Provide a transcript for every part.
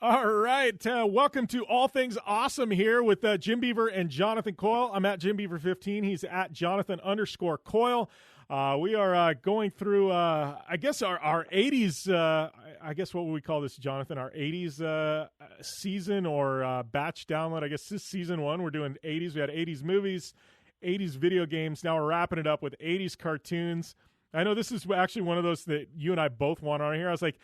All right. Welcome to All Things Awesome here with Jim Beaver and Jonathan Coyle. I'm at Jim Beaver 15. He's at Jonathan_Coyle. We are going through, I guess, our 80s, I guess what would we call this, Jonathan? Our 80s season or batch download. I guess this is season 1. We're doing 80s. We had 80s movies, 80s video games. Now we're wrapping it up with 80s cartoons. I know this is actually one of those that you and I both want on here. I was like,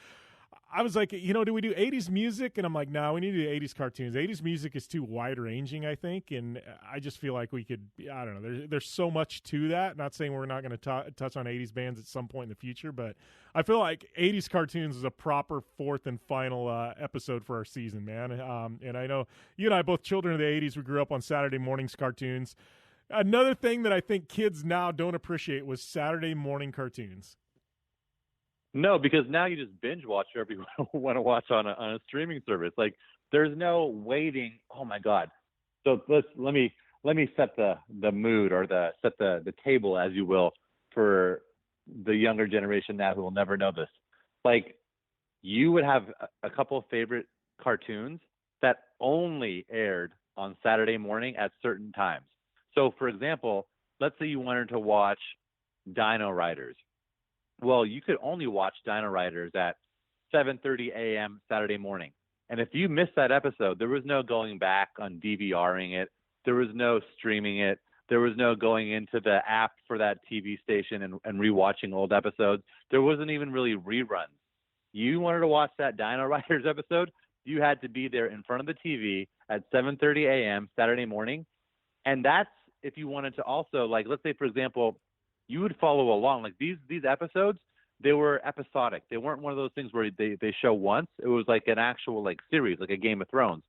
do we do 80s music? And I'm like, no, we need to do 80s cartoons. 80s music is too wide-ranging, I think, and I just feel like we could, I don't know, there's so much to that. Not saying we're not going to touch on 80s bands at some point in the future, but I feel like 80s cartoons is a proper fourth and final episode for our season, man. And I know you and I, both children of the 80s, we grew up on Saturday mornings cartoons. Another thing that I think kids now don't appreciate was Saturday morning cartoons. No, because now you just binge watch whatever you want to watch on a streaming service. Like, there's no waiting. Oh my God! So let me set the mood or set the table, as you will, for the younger generation now who will never know this. Like, you would have a couple of favorite cartoons that only aired on Saturday morning at certain times. So, for example, let's say you wanted to watch Dino Riders. Well, you could only watch Dino Riders at 7:30 a.m. Saturday morning. And if you missed that episode, there was no going back on DVRing it. There was no streaming it. There was no going into the app for that TV station and rewatching old episodes. There wasn't even really reruns. You wanted to watch that Dino Riders episode, you had to be there in front of the TV at 7:30 a.m. Saturday morning. And that's if you wanted to also, like, let's say, for example, you would follow along. Like, these episodes, they were episodic. They weren't one of those things where they show once. It was like an actual, like, series, like a Game of Thrones,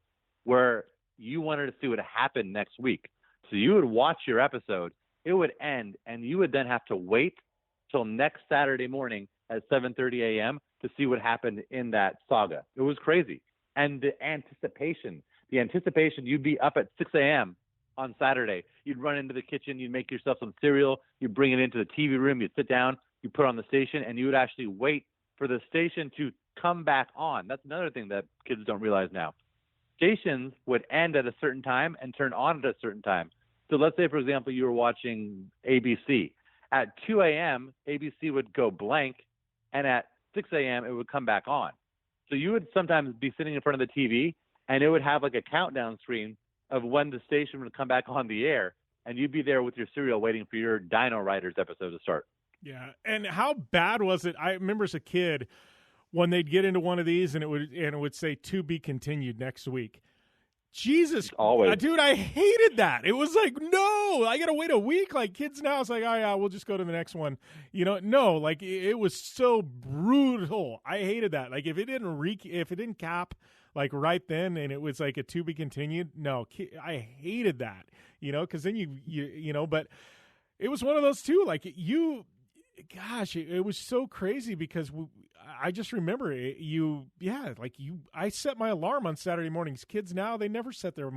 where you wanted to see what happened next week. So you would watch your episode, it would end, and you would then have to wait till next Saturday morning at 7:30 a.m. to see what happened in that saga. It was crazy. And the anticipation, you'd be up at 6 a.m. on Saturday. You'd run into the kitchen, you'd make yourself some cereal, you'd bring it into the TV room, you'd sit down, you put on the station, and you would actually wait for the station to come back on. That's another thing that kids don't realize now. Stations would end at a certain time and turn on at a certain time. So let's say, for example, you were watching ABC. At 2 a.m., ABC would go blank, and at 6 a.m., it would come back on. So you would sometimes be sitting in front of the TV, and it would have like a countdown screen of when the station would come back on the air, and you'd be there with your cereal waiting for your Dino Riders episode to start. Yeah, and how bad was it? I remember as a kid when they'd get into one of these and it would say to be continued next week. Jesus, always. Dude, I hated that. It was like, no, I got to wait a week. Like, kids now, it's like, oh yeah, we'll just go to the next one. No, like, it was so brutal. I hated that. Like, if it didn't cap like right then and it was like a to be continued, no, I hated that, because then but it was one of those too. Like, gosh, it was so crazy because I just remember I set my alarm on Saturday mornings. Kids now, they never set their,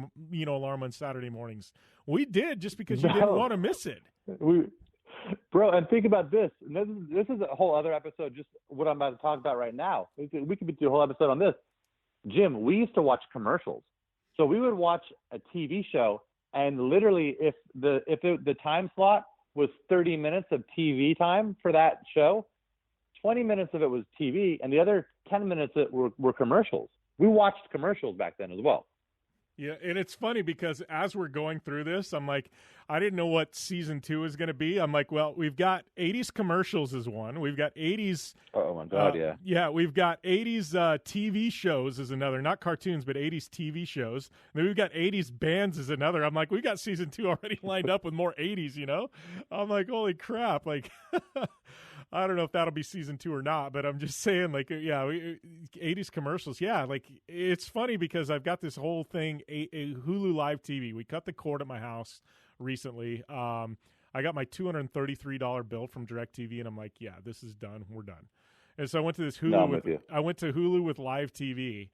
alarm on Saturday mornings. We did just because you didn't want to miss it. Bro, and think about this. This is a whole other episode, just what I'm about to talk about right now. We could do a whole episode on this. Jim, we used to watch commercials. So we would watch a TV show, and literally if the time slot was 30 minutes of TV time for that show, 20 minutes of it was TV, and the other 10 minutes were commercials. We watched commercials back then as well. Yeah, and it's funny because as we're going through this, I'm like, I didn't know what season 2 is going to be. I'm like, well, we've got 80s commercials is one. We've got 80s. Oh, my God, yeah. Yeah, we've got 80s TV shows is another. Not cartoons, but 80s TV shows. And then we've got 80s bands is another. I'm like, we got season 2 already lined up with more 80s, I'm like, holy crap. Like, I don't know if that'll be season 2 or not, but I'm just saying, like, 80s commercials. Yeah, like, it's funny because I've got this whole thing, a Hulu Live TV. We cut the cord at my house recently. I got my $233 bill from DirecTV, and I'm like, yeah, this is done. We're done. And so I went to this Hulu. I went to Hulu with Live TV.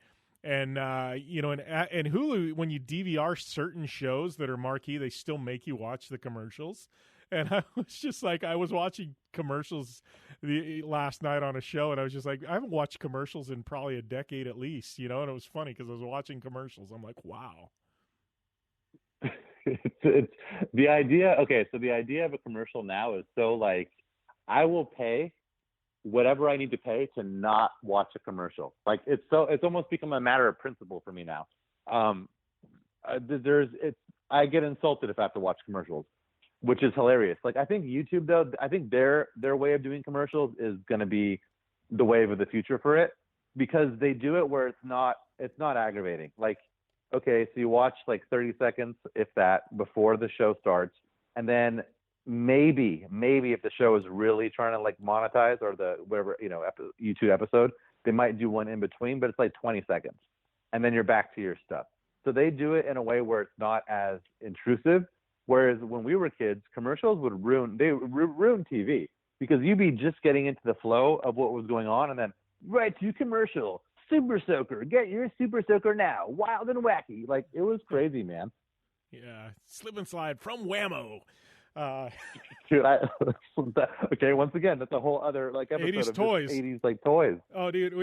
And, and Hulu, when you DVR certain shows that are marquee, they still make you watch the commercials. And I was just like, I was watching commercials last night on a show, and I was just like, I haven't watched commercials in probably a decade at least, and it was funny because I was watching commercials. I'm like, wow. It's the idea. Okay, so the idea of a commercial now is so like, I will pay whatever I need to pay to not watch a commercial. Like it's almost become a matter of principle for me now. I get insulted if I have to watch commercials, which is hilarious. Like I think YouTube though, I think their way of doing commercials is going to be the wave of the future for it, because they do it where it's not aggravating. Like, okay, so you watch like 30 seconds, if that, before the show starts, and then maybe if the show is really trying to like monetize, or the whatever, YouTube episode, they might do one in between, but it's like 20 seconds, and then you're back to your stuff. So they do it in a way where it's not as intrusive. Whereas when we were kids, commercials would ruin TV, because you'd be just getting into the flow of what was going on, and then right to commercial. Super Soaker, get your Super Soaker now. Wild and wacky. Like, it was crazy, man. Yeah, slip and slide from Whammo. Dude, okay, once again, that's a whole other like episode 80's of toys. 80's like toys. Oh, dude,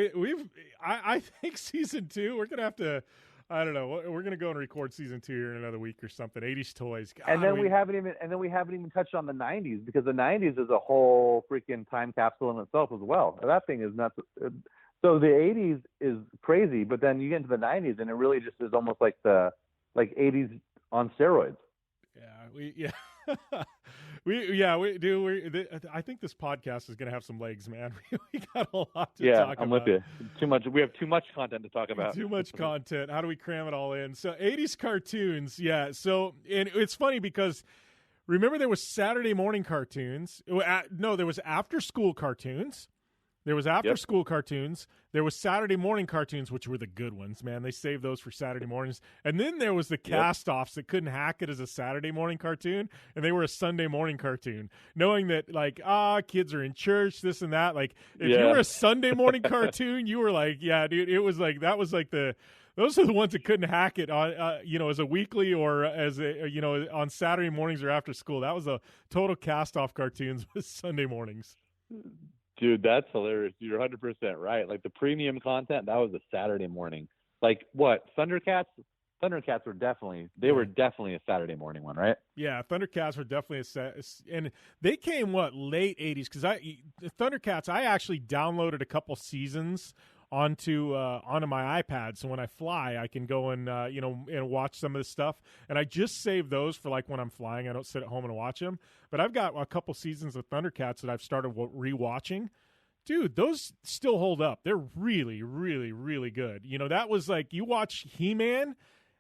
I think season 2, we're gonna have to. I don't know. We're gonna go and record season 2 here in another week or something. 80's toys. God, and then we haven't even touched on the 90s, because the 90s is a whole freaking time capsule in itself as well. That thing is nuts. So the 80s is crazy, but then you get into the 90s, and it really just is almost like the 80s on steroids. I think this podcast is going to have some legs, man. We got a lot to talk about. Yeah, I'm with you. Too much. We have too much content to talk about. Too much content. How do we cram it all in? So 80s cartoons, yeah. So, and it's funny because remember there was Saturday morning cartoons. No, there was after school cartoons. There was after-school cartoons. There was Saturday morning cartoons, which were the good ones, man. They saved those for Saturday mornings. And then there was the cast-offs that couldn't hack it as a Saturday morning cartoon, and they were a Sunday morning cartoon, knowing that, like, kids are in church, this and that. Like, if you were a Sunday morning cartoon, you were like, yeah, dude, it was like, that was like those are the ones that couldn't hack it on, as a weekly or as a, on Saturday mornings or after school. That was a total cast-off cartoons with Sunday mornings. Dude, that's hilarious. You're 100% right. Like the premium content, that was a Saturday morning. Like what? Thundercats? Thundercats were definitely a Saturday morning one, right? Yeah, Thundercats were definitely and they came late 80s, because Thundercats, I actually downloaded a couple seasons onto my iPad, so when I fly I can go and and watch some of this stuff, and I just save those for like when I'm flying. I don't sit at home and watch them, but I've got a couple seasons of Thundercats that I've started rewatching. Dude, those still hold up. They're really, really, really good. That was like, you watch He-Man,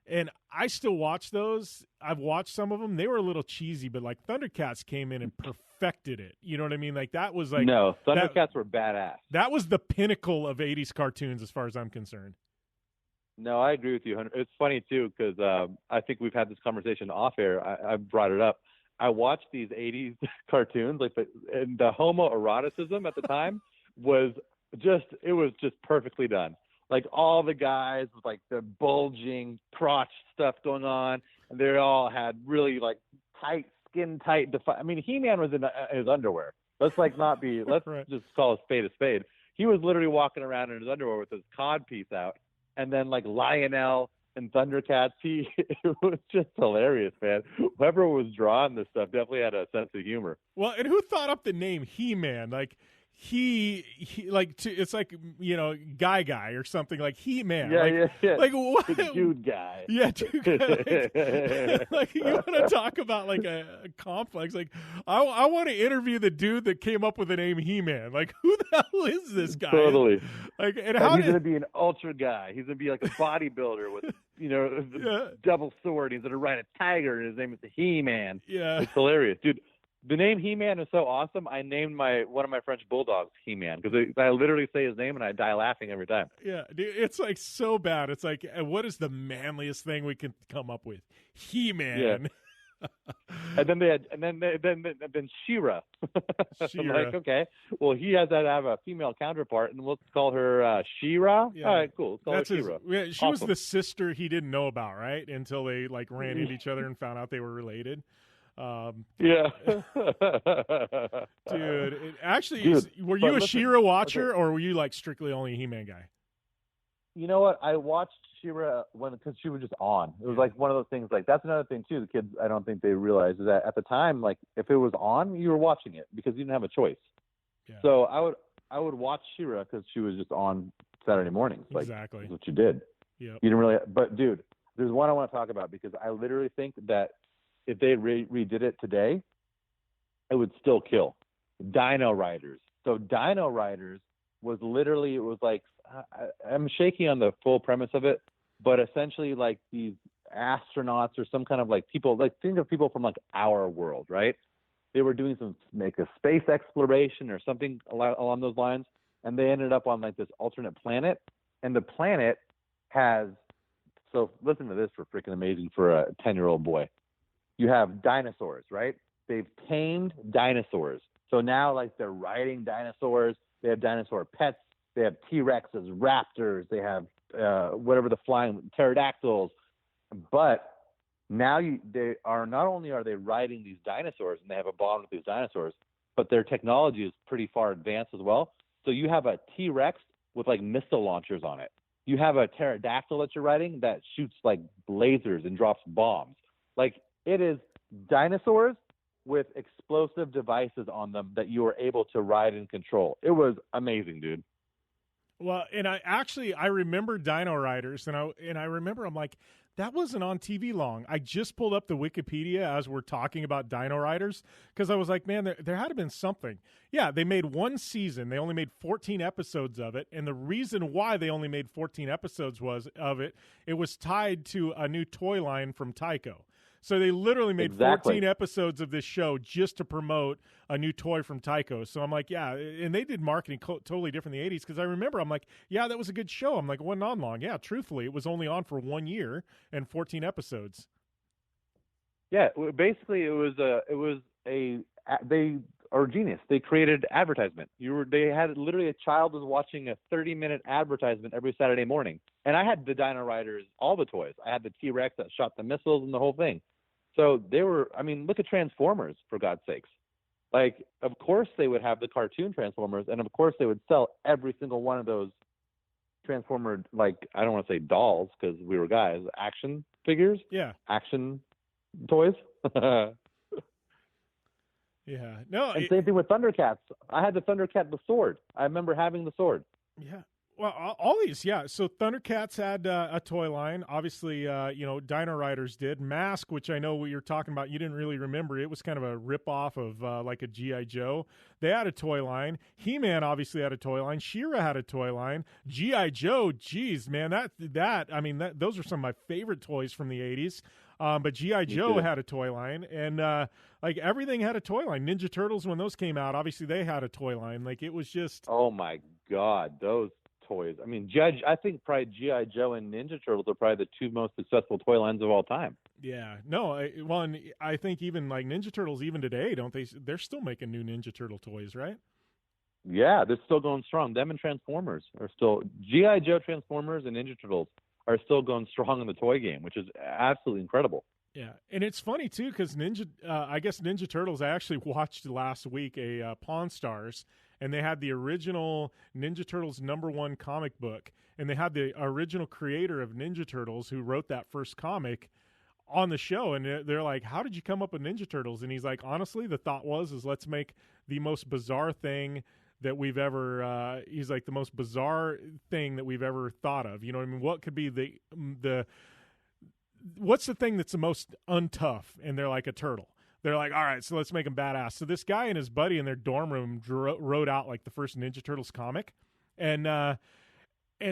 and I still watch those. I've watched some of them. They were a little cheesy, but like Thundercats came in and perfected it. You know what I mean? Like that was like, no, Thundercats were badass. That was the pinnacle of 80s cartoons as far as I'm concerned. No, I agree with you. It's funny too, because I think we've had this conversation off air. I brought it up. I watched these 80s cartoons, like and the homoeroticism at the time was just perfectly done. Like all the guys with like the bulging crotch stuff going on, and they all had really like tight, skin tight. I mean, He-Man was in his underwear. Let's right. Just call a spade. He was literally walking around in his underwear with his cod piece out, and then like Lionel and Thundercats. It was just hilarious, man. Whoever was drawing this stuff definitely had a sense of humor. Well, and who thought up the name He-Man? Like he it's like, guy or something, like He-Man. Yeah. Like what? Dude guy. Yeah, dude guy. Like you want to talk about like a complex? Like I want to interview the dude that came up with the name He-Man. Like who the hell is this guy? Totally. Like, and he's gonna be an ultra guy. He's gonna be like a bodybuilder with double sword. He's gonna ride a tiger, and his name is the He-Man. Yeah, it's hilarious, dude. The name He-Man is so awesome. I named one of my French bulldogs He-Man, because I literally say his name and I die laughing every time. Yeah, dude, it's like so bad. It's like, what is the manliest thing we can come up with? He-Man. Yeah. and then She-Ra. I'm like, okay, well, he has to have a female counterpart, and we'll call her She-Ra. Yeah. All right, cool. Let's call her She-Ra. Yeah, she was the sister he didn't know about, right? Until they like ran into each other and found out they were related. Yeah. Dude, were you but a listen, She-Ra watcher, okay. or were you like strictly only a He-Man guy? You know what? I watched She-Ra because she was just on. It was Yeah. like one of those things. Like that's another thing too. The kids, I don't think they realize is that at the time, like if it was on, you were watching it because you didn't have a choice. Yeah. So I would watch She-Ra because she was just on Saturday mornings. Like Exactly. that's what you did. Yeah. You didn't really. But dude, there's one I want to talk about because I literally think that if they redid it today, it would still kill. Dino Riders. So Dino Riders was literally, it was like, I'm shaky on the full premise of it, but essentially like these astronauts or some kind of like people, like think of people from like our world, right? They were doing a space exploration or something along those lines, and they ended up on like this alternate planet, and the planet has, so listen to this for freaking amazing for a 10-year-old boy. You have dinosaurs, right? They've tamed dinosaurs. So now like they're riding dinosaurs. They have dinosaur pets. They have T-Rexes, raptors. They have whatever the flying pterodactyls. But now they are not only are they riding these dinosaurs and they have a bond with these dinosaurs, but their technology is pretty far advanced as well. So you have a T-Rex with like missile launchers on it. You have a pterodactyl that you're riding that shoots like lasers and drops bombs. Like it is dinosaurs with explosive devices on them that you are able to ride and control. It was amazing, dude. Well, and I remember Dino Riders, and I remember I'm like, that wasn't on TV long. I just pulled up the Wikipedia as we're talking about Dino Riders because I was like, man, there had to have been something. Yeah, they made one season. They only made 14 episodes of it, and the reason why they only made 14 episodes it was tied to a new toy line from Tyco. So they literally made 14 episodes of this show just to promote a new toy from Tyco. So I'm like, yeah, and they did marketing totally different in the 80s because I remember I'm like, yeah, that was a good show. I'm like, it wasn't on long. Yeah, truthfully, it was only on for 1 year and 14 episodes. Yeah, basically they are genius. They created advertisement. They had literally a child was watching a 30-minute advertisement every Saturday morning. And I had the Dino Riders, all the toys. I had the T-Rex that shot the missiles and the whole thing. So they were, I mean, look at Transformers, for God's sakes. Like, of course they would have the cartoon Transformers, and of course they would sell every single one of those Transformer, like, I don't want to say dolls because we were guys, action figures? Yeah. Action toys? Yeah. No. And same thing with Thundercats. I had the Thundercat, the sword. I remember having the sword. Yeah. Well, all these, yeah. So Thundercats had a toy line. Obviously, Dino Riders did. Mask, which I know what you're talking about, you didn't really remember. It was kind of a ripoff of like a G.I. Joe. They had a toy line. He-Man obviously had a toy line. She-Ra had a toy line. G.I. Joe, geez, man, those are some of my favorite toys from the 80s. But G.I. Joe had a toy line, and like everything had a toy line. Ninja Turtles, when those came out, obviously they had a toy line. Like it was just, oh my God, those toys. I mean, I think probably G.I. Joe and Ninja Turtles are probably the two most successful toy lines of all time. Yeah, no, and I think even like Ninja Turtles, even today, don't they? They're still making new Ninja Turtle toys, right? Yeah, they're still going strong. Them and Transformers are still G.I. Joe, Transformers, and Ninja Turtles are still going strong in the toy game, which is absolutely incredible. Yeah, and it's funny too because I guess Ninja Turtles. I actually watched last week a Pawn Stars, and they had the original Ninja Turtles #1 comic book, and they had the original creator of Ninja Turtles who wrote that first comic on the show, and they're like, "How did you come up with Ninja Turtles?" And he's like, "Honestly, the thought is let's make the most bizarre thing that we've ever." He's like, "The most bizarre thing that we've ever thought of." You know what I mean? What could be the what's the thing that's the most untough? And they're like, a turtle. They're like, all right, so let's make him badass. So this guy and his buddy in their dorm room wrote out like the first Ninja Turtles comic, and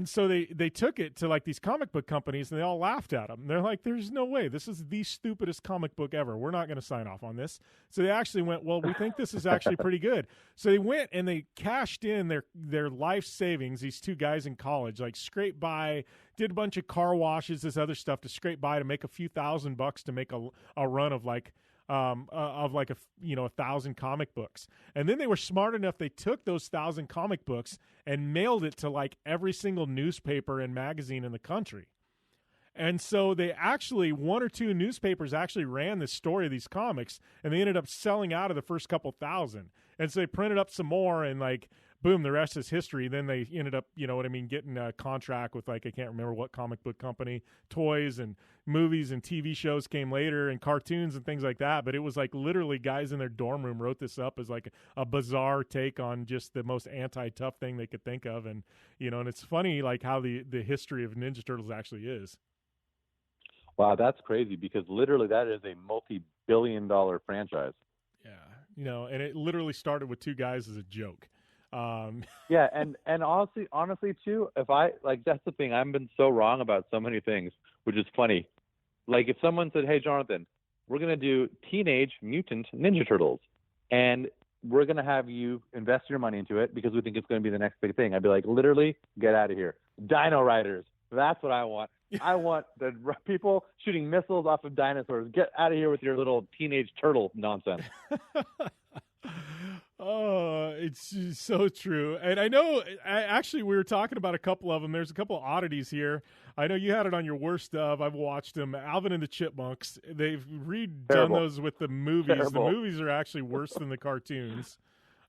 so they took it to like these comic book companies, and they all laughed at them. They're like, "There's no way. This is the stupidest comic book ever. We're not going to sign off on this." So they actually went, "Well, we think this is actually pretty good." So they went and they cashed in their life savings. These two guys in college, like scraped by, did a bunch of car washes, this other stuff to scrape by to make a few $1,000 to make a run of like 1,000 comic books. And then they were smart enough, they took those 1,000 comic books and mailed it to like every single newspaper and magazine in the country. And so they actually, one or two newspapers actually ran this story of these comics, and they ended up selling out of the first couple thousand. And so they printed up some more, and like, boom, the rest is history. Then they ended up, getting a contract with, like, I can't remember what comic book company. Toys and movies and TV shows came later, and cartoons and things like that. But it was like literally guys in their dorm room wrote this up as like a bizarre take on just the most anti-tough thing they could think of. And, and it's funny like how the history of Ninja Turtles actually is. Wow, that's crazy, because literally that is a multi-billion-dollar franchise. Yeah, and it literally started with two guys as a joke. Yeah, and honestly too, if I like, that's the thing, I've been so wrong about so many things, which is funny. Like if someone said, "Hey, Jonathan, we're gonna do Teenage Mutant Ninja Turtles, and we're gonna have you invest your money into it because we think it's gonna be the next big thing," I'd be like, literally, get out of here. Dino Riders, that's what I want. I want the people shooting missiles off of dinosaurs. Get out of here with your little teenage turtle nonsense. Oh, it's so true. And I know, we were talking about a couple of them. There's a couple of oddities here. I know you had it on your worst of. I've watched them. Alvin and the Chipmunks. They've redone those with the movies. Terrible. The movies are actually worse than the cartoons.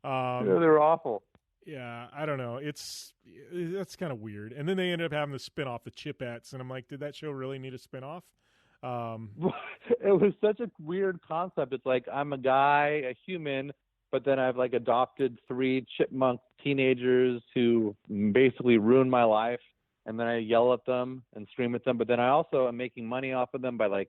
Yeah, they're awful. Yeah, I don't know. That's kind of weird. And then they ended up having the spin-off, the Chipettes, and I'm like, did that show really need a spin-off? It was such a weird concept. It's like, I'm a guy, a human, but then I've like adopted 3 chipmunk teenagers who basically ruin my life, and then I yell at them and scream at them, but then I also am making money off of them by like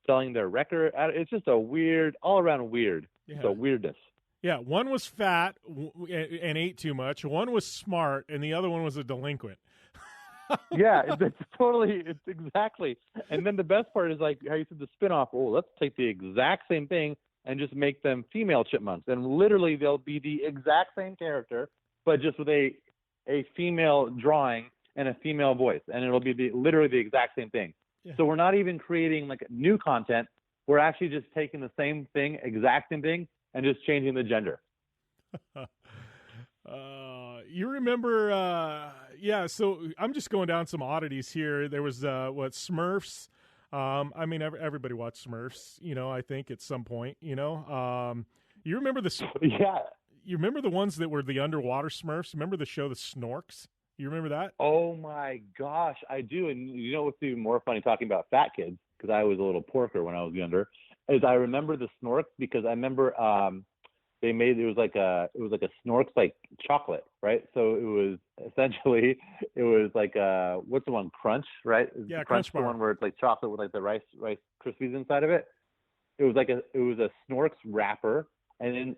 selling their record. It's just a weird, all around weird. Yeah. So weirdness. Yeah, one was fat and ate too much. One was smart, and the other one was a delinquent. Yeah, it's exactly. And then the best part is like how you said the spinoff. Oh, let's take the exact same thing and just make them female chipmunks, and literally they'll be the exact same character, but just with a female drawing and a female voice, and it'll be literally the exact same thing. Yeah. So we're not even creating like new content. We're actually just taking the same thing, exact same thing, and just changing the gender. You remember, so I'm just going down some oddities here. There was, Smurfs. I mean, everybody watched Smurfs, I think at some point, you remember Yeah. You remember the ones that were the underwater Smurfs? Remember the show, The Snorks? You remember that? Oh my gosh, I do. And you know what's even more funny talking about fat kids, because I was a little porker when I was younger, is I remember the Snorks because I remember they made it was like a Snorks like chocolate, right? So it was essentially like what's the one, Crunch, right? Yeah, Crunch bar. The one where it's like chocolate with like the rice Krispies inside of it. It was a Snorks wrapper, and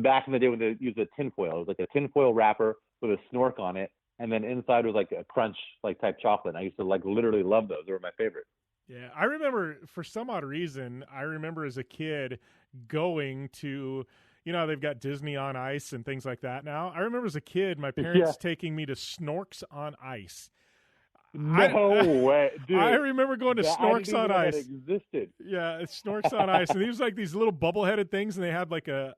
back in the day when they used a tinfoil, it was like a tinfoil wrapper with a Snork on it, and then inside was like a Crunch like type chocolate. And I used to like literally love those. They were my favorite. Yeah, I remember for some odd reason, as a kid going to, they've got Disney on Ice and things like that now. I remember as a kid, my parents taking me to Snorks on Ice. No way, dude! I remember going to Snorks on Ice. That existed. Yeah, it's Snorks on Ice, and these like these little bubble-headed things, and they had like a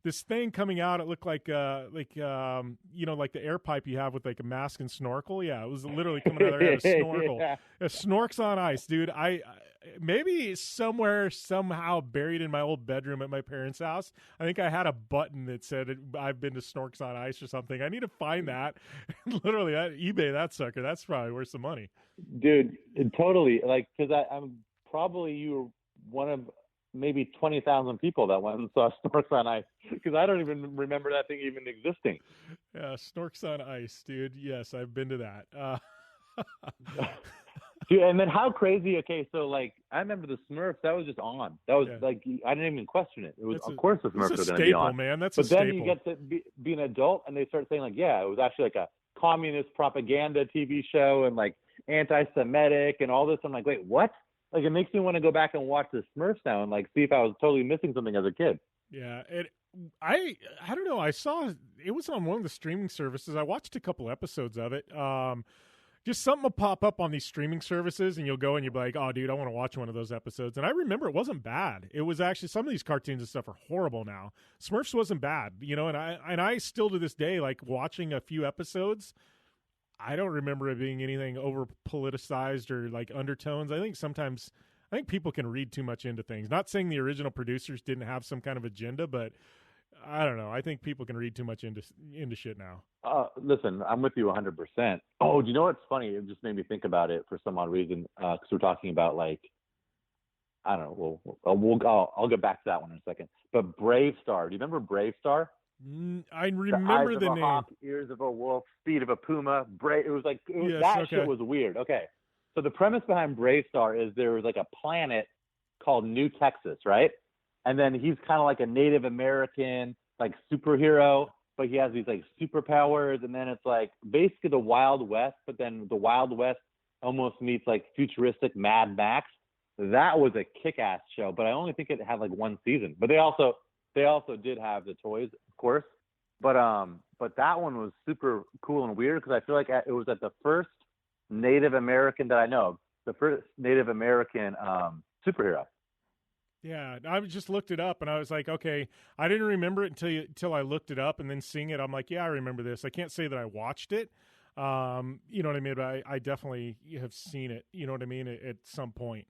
this thing coming out. It looked like like the air pipe you have with like a mask and snorkel. Yeah, it was literally coming out of there. A snorkel. Yeah. Snorks on Ice, dude. I maybe somewhere somehow buried in my old bedroom at my parents' house, I think I had a button that said I've been to Snorks on Ice or something. I need to find that. Literally, eBay that sucker. That's probably worth some money, dude. Totally, like, because I'm probably you were one of maybe 20,000 people that went and saw Snorks on Ice, because I don't even remember that thing even existing. Yeah, Snorks on Ice, dude. Yes, I've been to that. Dude, and then how crazy? Okay, so like I remember the Smurfs. That was just on. That was like I didn't even question it. It was of course the Smurfs are going to be on. Man, that's but a then staple. You get to be an adult, and they start saying like, yeah, it was actually like a communist propaganda TV show and like anti-Semitic and all this. I'm like, wait, what? Like it makes me want to go back and watch the Smurfs now and like see if I was totally missing something as a kid. Yeah, I don't know. I saw it was on one of the streaming services. I watched a couple episodes of it. Just something will pop up on these streaming services, and you'll go and you'll be like, oh, dude, I want to watch one of those episodes. And I remember it wasn't bad. It was actually, some of these cartoons and stuff are horrible now. Smurfs wasn't bad, and I still to this day, like watching a few episodes, I don't remember it being anything over politicized or like undertones. I think people can read too much into things. Not saying the original producers didn't have some kind of agenda, but I don't know. I think people can read too much into shit now. Listen, I'm with you 100%. Oh, do you know what's funny? It just made me think about it for some odd reason. Because we're talking about like, I don't know. I'll get back to that one in a second. But Brave Star. Do you remember Brave Star? I remember the the eyes of name. A hawk, ears of a wolf, speed of a puma. It was like Yes, that okay. shit was weird. Okay, so the premise behind Brave Star is there was like a planet called New Texas, right? And then he's kind of like a Native American like superhero, but he has these like superpowers. And then it's like basically the Wild West, but then the Wild West almost meets like futuristic Mad Max. That was a kick-ass show, but I only think it had like one season. But they also did have the toys, of course. But that one was super cool and weird because I feel like it was at the first Native American that I know of, the first Native American superhero. Yeah, I just looked it up and I was like, okay, I didn't remember it until I looked it up and then seeing it, I'm like, yeah, I remember this. I can't say that I watched it, you know what I mean? But I definitely have seen it, you know what I mean, at some point.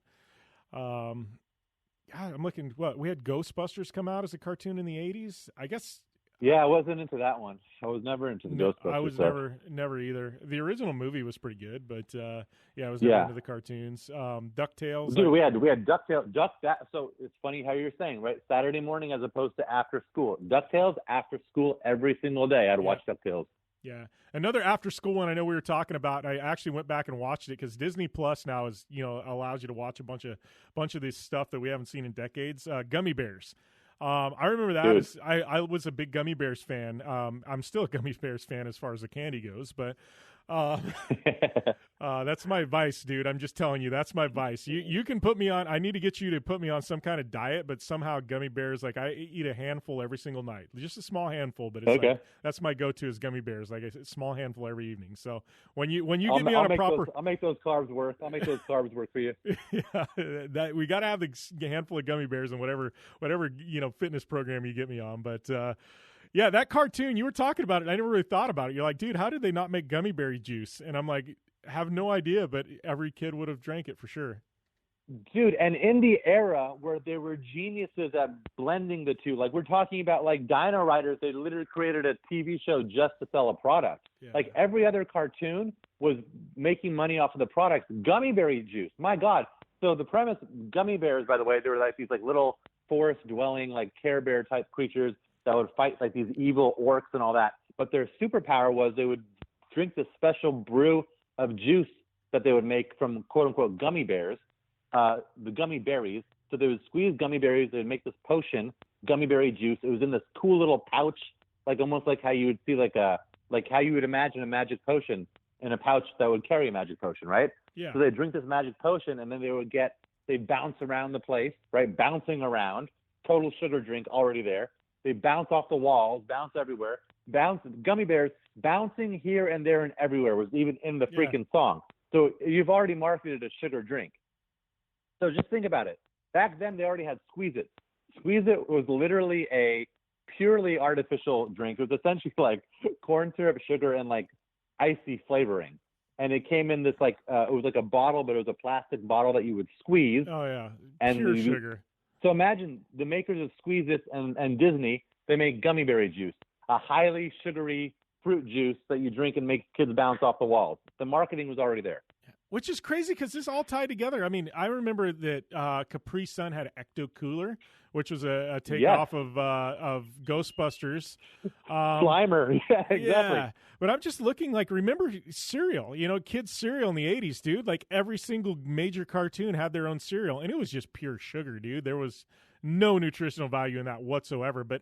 God, I'm looking. What we had Ghostbusters come out as a cartoon in the 80s. I guess. Yeah, I wasn't into that one. I was never into the Ghostbusters. I was stuff. never either. The original movie was pretty good, but yeah, I was never into the cartoons. DuckTales. Dude, we had DuckTales. So it's funny how you're saying, right? Saturday morning as opposed to after school. DuckTales after school every single day. I'd watch DuckTales. Yeah. Another after school one I know we were talking about, and I actually went back and watched it because Disney Plus now is, allows you to watch a bunch of this stuff that we haven't seen in decades. Gummy Bears. I remember that. I was a big Gummy Bears fan. I'm still a Gummy Bears fan as far as the candy goes, but that's my vice, dude. I'm just telling you, that's my vice. You can put me on. I need to get you to put me on some kind of diet, but somehow Gummy Bears, like I eat a handful every single night, just a small handful. But it's like, that's my go-to is Gummy Bears. Like a small handful every evening. So when you get me on a proper, I'll make those carbs work. I'll make those carbs work for you. Yeah, that we got to have the handful of Gummy Bears and whatever fitness program you get me on, but. Yeah, that cartoon, you were talking about it. I never really thought about it. You're like, dude, how did they not make gummy berry juice? And I'm like, have no idea, but every kid would have drank it for sure. Dude, and in the era where they were geniuses at blending the two, like we're talking about like Dino Riders, they literally created a TV show just to sell a product. Yeah. Like every other cartoon was making money off of the product. Gummy berry juice, my God. So the premise, gummy bears, by the way, they were like these like little forest-dwelling like Care Bear type creatures that would fight like these evil orcs and all that. But their superpower was they would drink this special brew of juice that they would make from quote unquote gummy bears, the gummy berries. So they would squeeze gummy berries. They would make this potion, gummy berry juice. It was in this cool little pouch, like almost like how you would see like how you would imagine a magic potion in a pouch that would carry a magic potion, right? Yeah. So they drink this magic potion and then they bounce around the place, right? Bouncing around, total sugar drink already there. They bounce off the walls, bounce everywhere. Gummy bears bouncing here and there and everywhere was even in the freaking song. So you've already marketed a sugar drink. So just think about it. Back then, they already had Squeeze It. Squeeze It was literally a purely artificial drink. It was essentially like corn syrup, sugar, and like icy flavoring. And it came in this like it was like a bottle, but it was a plastic bottle that you would squeeze. Oh yeah, pure sugar. So imagine the makers of Squeeze It and Disney, they make gummy berry juice, a highly sugary fruit juice that you drink and make kids bounce off the walls. The marketing was already there. Which is crazy because this all tied together. I mean, I remember that Capri Sun had Ecto Cooler, which was a takeoff of Ghostbusters. Slimer, yeah, exactly. Yeah, but I'm just looking like, remember cereal, kids' cereal in the 80s, dude? Like every single major cartoon had their own cereal, and it was just pure sugar, dude. There was no nutritional value in that whatsoever, but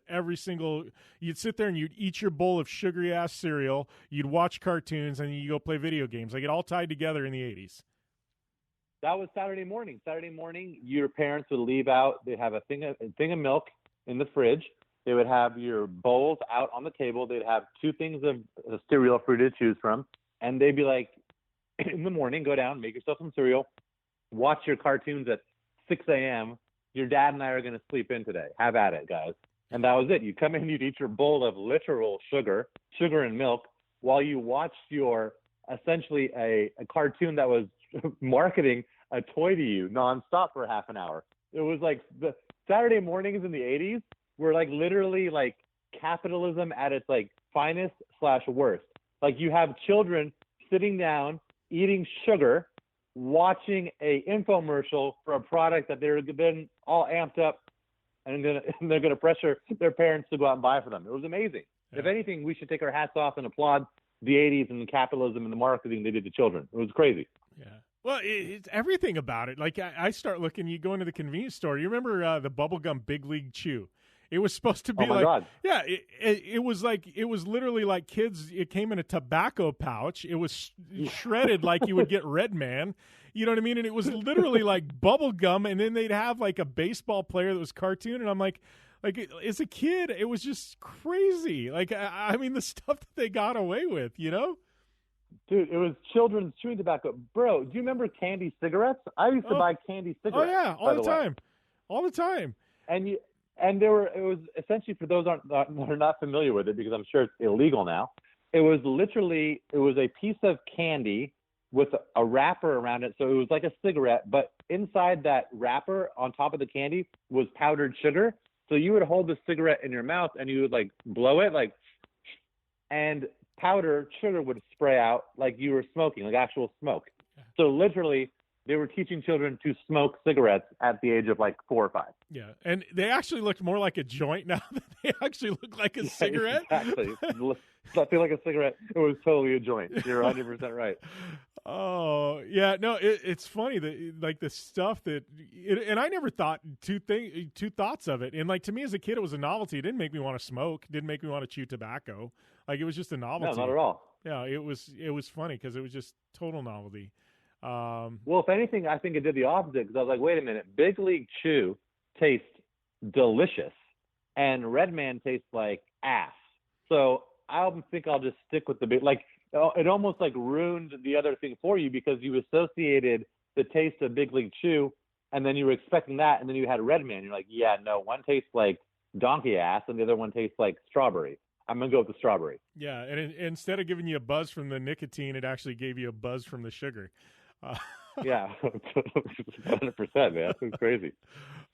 you'd sit there and you'd eat your bowl of sugary ass cereal, you'd watch cartoons, and you go play video games. Like it all tied together in the 80s. That was Saturday morning. Saturday morning, your parents would leave out. They'd have a thing of milk in the fridge. They would have your bowls out on the table. They'd have two things of cereal for you to choose from. And they'd be like, in the morning, go down, make yourself some cereal, watch your cartoons at 6 a.m., your dad and I are going to sleep in today. Have at it, guys. And that was it. You come in, you'd eat your bowl of literal sugar and milk while you watched your essentially a cartoon that was marketing a toy to you nonstop for half an hour. It was like the Saturday mornings in the 80s were like literally like capitalism at its like finest / worst. Like you have children sitting down, eating sugar, watching a infomercial for a product that they're been all amped up and they're gonna pressure their parents to go out and buy for them. It was amazing. Yeah. If anything, we should take our hats off and applaud the 80s and the capitalism and the marketing they did to children. It was crazy. Yeah. Well, it's everything about it. Like I start looking, you go into the convenience store. You remember the bubblegum Big League Chew? It was supposed to be God. Yeah, it was literally like kids. It came in a tobacco pouch. It was shredded like you would get Red Man. You know what I mean? And it was literally like bubble gum. And then they'd have like a baseball player that was cartoon. And I'm like as a kid, it was just crazy. Like, I mean, the stuff that they got away with, you know? Dude, it was children's chewing tobacco. Bro, do you remember candy cigarettes? I used to buy candy cigarettes. Oh yeah, all the time. All the time. And it was essentially, for those that are not familiar with it, because I'm sure it's illegal now, it was a piece of candy with a wrapper around it. So it was like a cigarette, but inside that wrapper on top of the candy was powdered sugar. So you would hold the cigarette in your mouth and you would like blow it, like, and powdered sugar would spray out like you were smoking, like actual smoke. So literally, they were teaching children to smoke cigarettes at the age of like 4 or 5. Yeah, and they actually looked more like a joint now than they actually look like a cigarette. Exactly. Something like a cigarette. It was totally a joint. You're 100% right. Oh, yeah. No, it's funny that like the stuff that and I never thought two thoughts of it. And like to me as a kid, it was a novelty. It didn't make me want to smoke. It didn't make me want to chew tobacco. Like it was just a novelty. No, not at all. Yeah, it was funny because it was just total novelty. Well, if anything, I think it did the opposite because I was like, wait a minute, Big League Chew tastes delicious, and Red Man tastes like ass. So I think I'll just stick with the big. Like it almost like ruined the other thing for you because you associated the taste of Big League Chew, and then you were expecting that, and then you had Red Man. You're like, yeah, no, one tastes like donkey ass, and the other one tastes like strawberry. I'm going to go with the strawberry. Yeah, and instead of giving you a buzz from the nicotine, it actually gave you a buzz from the sugar. Yeah, 100%, man. It's crazy.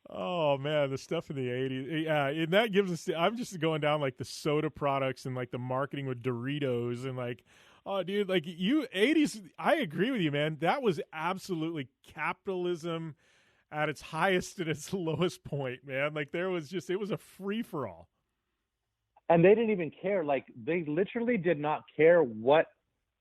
Oh man, the stuff in the 80s. Yeah, and that gives us. I'm just going down like the soda products and like the marketing with Doritos and like, oh dude, like you 80s. I agree with you, man. That was absolutely capitalism at its highest and its lowest point, man. Like it was a free for all. And they didn't even care. Like they literally did not care what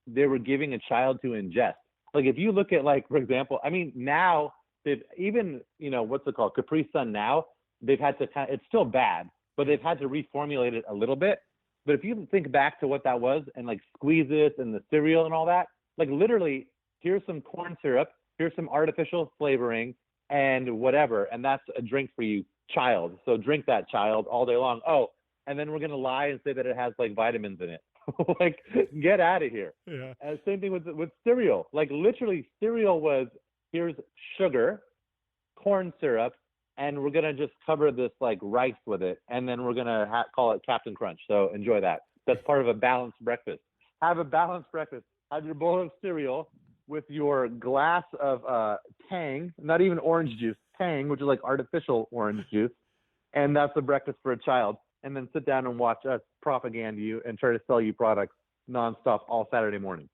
they were giving a child to ingest. Like if you look at like, for example, I mean, now they've even, what's it called? Capri Sun now, they've had to it's still bad, but they've had to reformulate it a little bit. But if you think back to what that was and like Squeeze-It and the cereal and all that, like literally here's some corn syrup, here's some artificial flavoring and whatever. And that's a drink for you, child. So drink that, child, all day long. Oh, and then we're going to lie and say that it has like vitamins in it. Like, get out of here. Yeah. And same thing with cereal. Like, literally, cereal was, here's sugar, corn syrup, and we're going to just cover this, like, rice with it, and then we're going to call it Captain Crunch. So enjoy that. That's part of a balanced breakfast. Have a balanced breakfast. Have your bowl of cereal with your glass of Tang, not even orange juice, Tang, which is like artificial orange juice, and that's a breakfast for a child. And then sit down and watch us propaganda you and try to sell you products nonstop all Saturday morning.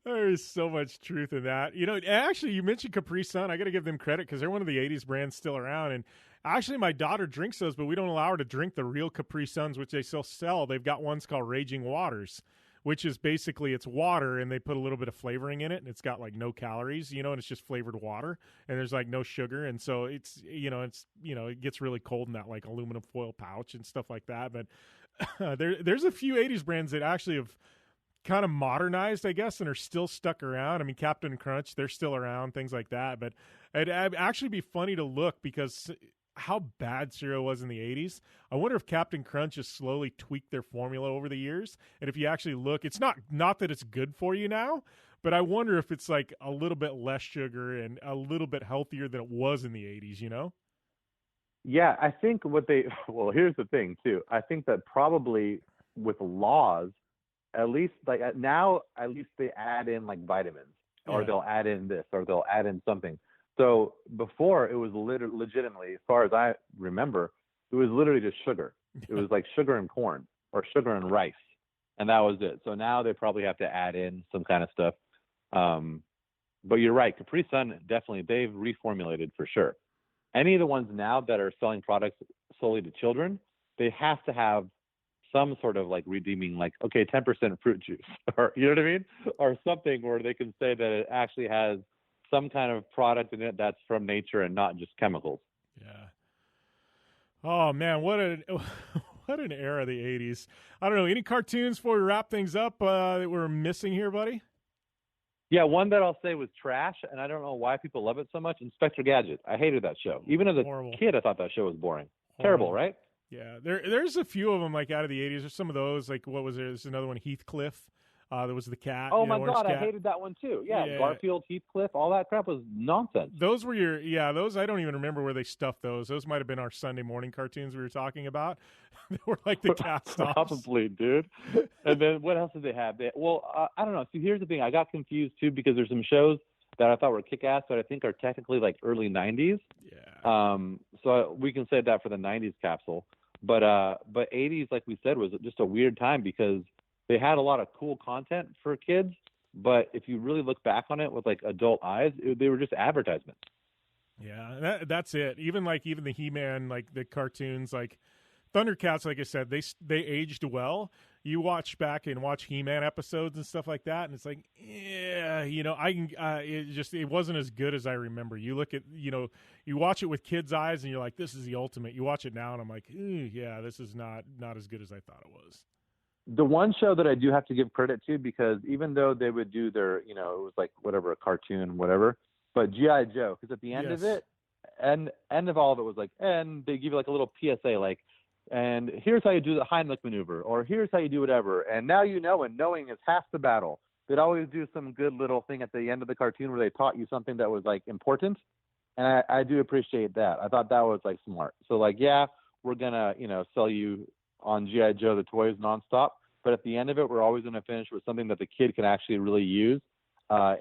There is so much truth in that. Actually, you mentioned Capri Sun. I got to give them credit because they're one of the 80s brands still around. And actually, my daughter drinks those, but we don't allow her to drink the real Capri Suns, which they still sell. They've got ones called Raging Waters, which is basically it's water and they put a little bit of flavoring in it and it's got like no calories, and it's just flavored water and there's like no sugar. And so it gets really cold in that like aluminum foil pouch and stuff like that. But there's a few 80s brands that actually have kind of modernized, I guess, and are still stuck around. I mean, Captain Crunch, they're still around, things like that. But it'd actually be funny to look because how bad cereal was in the 80s. I wonder if Captain Crunch has slowly tweaked their formula over the years. And if you actually look, it's not that it's good for you now, but I wonder if it's like a little bit less sugar and a little bit healthier than it was in the 80s, Yeah, I think here's the thing too. I think that probably with laws, at least like now, at least they add in like vitamins, or they'll add in this, or they'll add in something. So before, it was legitimately, as far as I remember, it was literally just sugar. It was like sugar and corn, or sugar and rice, and that was it. So now they probably have to add in some kind of stuff. But you're right, Capri Sun, definitely, they've reformulated for sure. Any of the ones now that are selling products solely to children, they have to have some sort of like redeeming, like, okay, 10% fruit juice, or you know what I mean? Or something where they can say that it actually has some kind of product in it that's from nature and not just chemicals. Yeah. Oh man, what an what an era, the 80s. I don't know, any cartoons before we wrap things up that we're missing here, buddy? Yeah, one that I'll say was trash, and I don't know why people love it so much, Inspector Gadget. I hated that show. Even as a kid, I thought that show was boring. Terrible, right? Yeah, there's a few of them like out of the 80s. There's some of those, like what was there? There's another one, Heathcliff. There was the cat. Oh my God, I hated that one too. Yeah, Garfield, Heathcliff, all that crap was nonsense. Those were those I don't even remember where they stuffed those. Those might have been our Sunday morning cartoons we were talking about. They were like the cat stops. Probably, dude. And then what else did they have? I don't know. See, here's the thing. I got confused too because there's some shows that I thought were kick-ass that I think are technically like early 90s. Yeah. So we can say that for the 90s capsule. But 80s, like we said, was just a weird time because they had a lot of cool content for kids. But if you really look back on it with like adult eyes, they were just advertisements. Yeah, that's it. Even the He-Man, like the cartoons, like Thundercats, like I said, they aged well. You watch back and watch He-Man episodes and stuff like that, and it's like, yeah, I can. It wasn't as good as I remember. You look at, you watch it with kids' eyes, and you're like, this is the ultimate. You watch it now, and I'm like, yeah, this is not as good as I thought it was. The one show that I do have to give credit to, because even though they would do their, it was like whatever, a cartoon, whatever, but G.I. Joe, because at the end of it, end of all of it was like, and they give you like a little PSA, like, and here's how you do the Heimlich maneuver, or here's how you do whatever, and now you know, and knowing is half the battle. They'd always do some good little thing at the end of the cartoon where they taught you something that was like important, and I do appreciate that. I thought that was like smart. So like, yeah, we're gonna sell you on G.I. Joe the toys nonstop, but at the end of it, we're always gonna finish with something that the kid can actually really use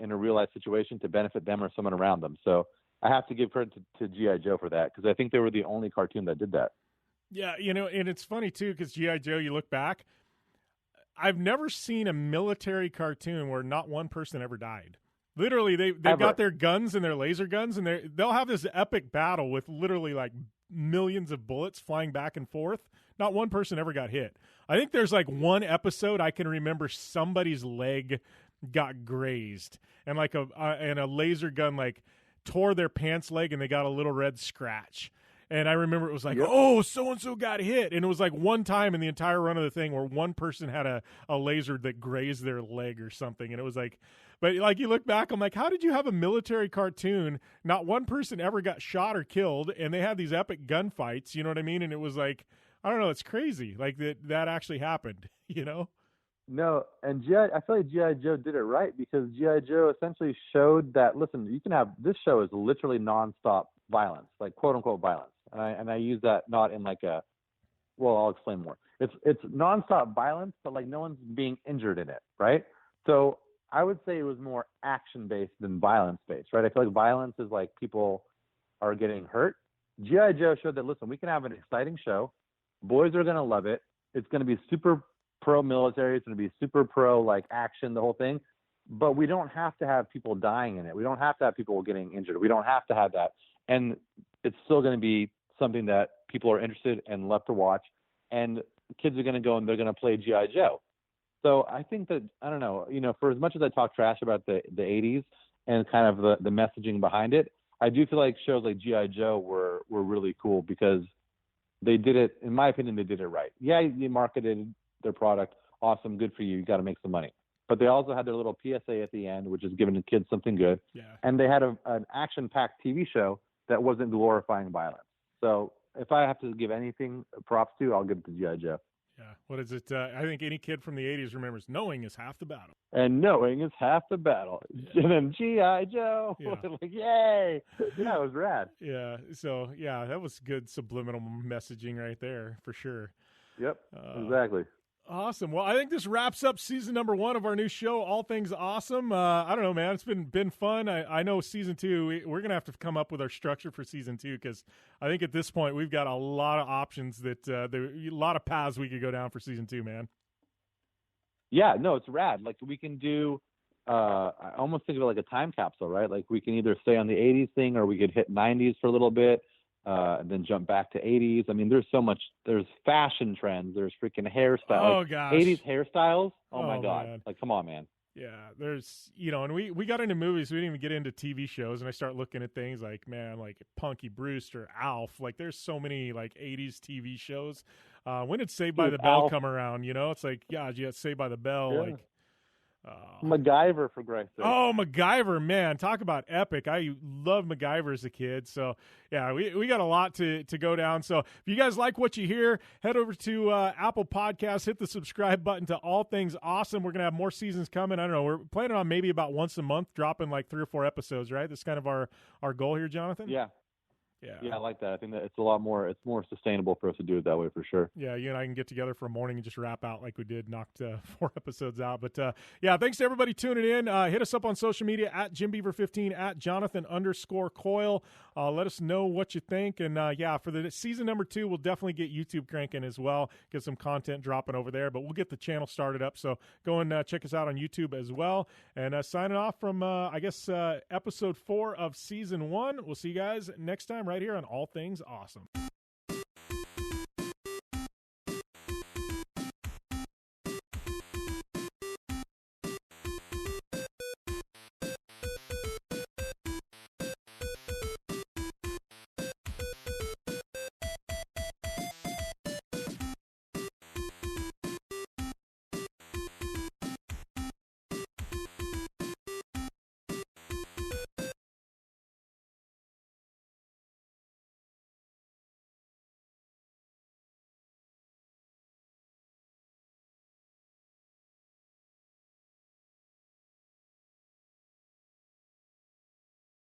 in a real life situation to benefit them or someone around them. So I have to give credit to G.I. Joe for that, because I think they were the only cartoon that did that. Yeah, and it's funny, too, because G.I. Joe, you look back, I've never seen a military cartoon where not one person ever died. Literally, they've got their guns and their laser guns, and they'll have this epic battle with literally like millions of bullets flying back and forth. Not one person ever got hit. I think there's like one episode I can remember somebody's leg got grazed, and like a laser gun like tore their pants leg, and they got a little red scratch. And I remember it was like, oh, so-and-so got hit. And it was like one time in the entire run of the thing where one person had a laser that grazed their leg or something. And it was like, but like you look back, I'm like, how did you have a military cartoon? Not one person ever got shot or killed. And they had these epic gunfights, you know what I mean? And it was like, I don't know, it's crazy. Like that actually happened, No, and I feel like G.I. Joe did it right, because G.I. Joe essentially showed that, listen, you can have, this show is literally nonstop violence, like quote unquote violence. And I use that not in like I'll explain more. It's nonstop violence, but like no one's being injured in it, right? So I would say it was more action based than violence based, right? I feel like violence is like people are getting hurt. G.I. Joe showed that, listen, we can have an exciting show. Boys are going to love it. It's going to be super pro military. It's going to be super pro like action, the whole thing. But we don't have to have people dying in it. We don't have to have people getting injured. We don't have to have that. And it's still going to be something that people are interested and love to watch. And kids are going to go and they're going to play G.I. Joe. So I think that, I don't know, for as much as I talk trash about the 80s and kind of the messaging behind it, I do feel like shows like G.I. Joe were really cool, because they did it, in my opinion, they did it right. Yeah, they marketed their product. Awesome. Good for you. You got to make some money. But they also had their little PSA at the end, which is giving the kids something good. Yeah. And they had an action-packed TV show that wasn't glorifying violence. So if I have to give anything props to, I'll give it to G.I. Joe. Yeah. What is it? I think any kid from the 80s remembers knowing is half the battle. And knowing is half the battle. Yeah. And then G.I. Joe. Yeah. Like, yay. Yeah, it was rad. Yeah. So, yeah, that was good subliminal messaging right there for sure. Yep, exactly. Awesome. Well, I think this wraps up season number 1 of our new show, All Things Awesome. I don't know, man. It's been fun. I know season 2, we're going to have to come up with our structure for season 2 because I think at this point we've got a lot of options a lot of paths we could go down for season 2, man. Yeah, no, it's rad. Like we can do, I almost think of it like a time capsule, right? Like we can either stay on the 80s thing or we could hit 90s for a little bit. And then jump back to 80s. I mean, there's so much. There's fashion trends. There's freaking hairstyles. Oh, gosh. 80s hairstyles. Oh my God. Man. Like, come on, man. Yeah, there's, and we got into movies. We didn't even get into TV shows. And I start looking at things like, man, like Punky Brewster, Alf. Like, there's so many, like, 80s TV shows. When did Saved by the Bell Alf. come around? It's like, yeah, Saved by the Bell. Yeah. Like, MacGyver, for Christ's sake. Oh, MacGyver, man. Talk about epic. I loved MacGyver as a kid. So, yeah, we got a lot to go down. So, if you guys like what you hear, head over to Apple Podcasts, hit the subscribe button to All Things Awesome. We're going to have more seasons coming. I don't know. We're planning on maybe about once a month dropping like 3 or 4 episodes, right? That's kind of our goal here, Jonathan? Yeah. Yeah. Yeah, I like that. I think that it's more sustainable for us to do it that way for sure. Yeah, you and I can get together for a morning and just wrap out like we did, knocked 4 episodes out. But yeah, thanks to everybody tuning in. Hit us up on social media at JimBeaver15, at Jonathan_Coyle. Let us know what you think. And yeah, for the season number 2, we'll definitely get YouTube cranking as well. Get some content dropping over there, but we'll get the channel started up. So go and check us out on YouTube as well. And signing off from, episode 4 of season 1. We'll see you guys next time right here on All Things Awesome.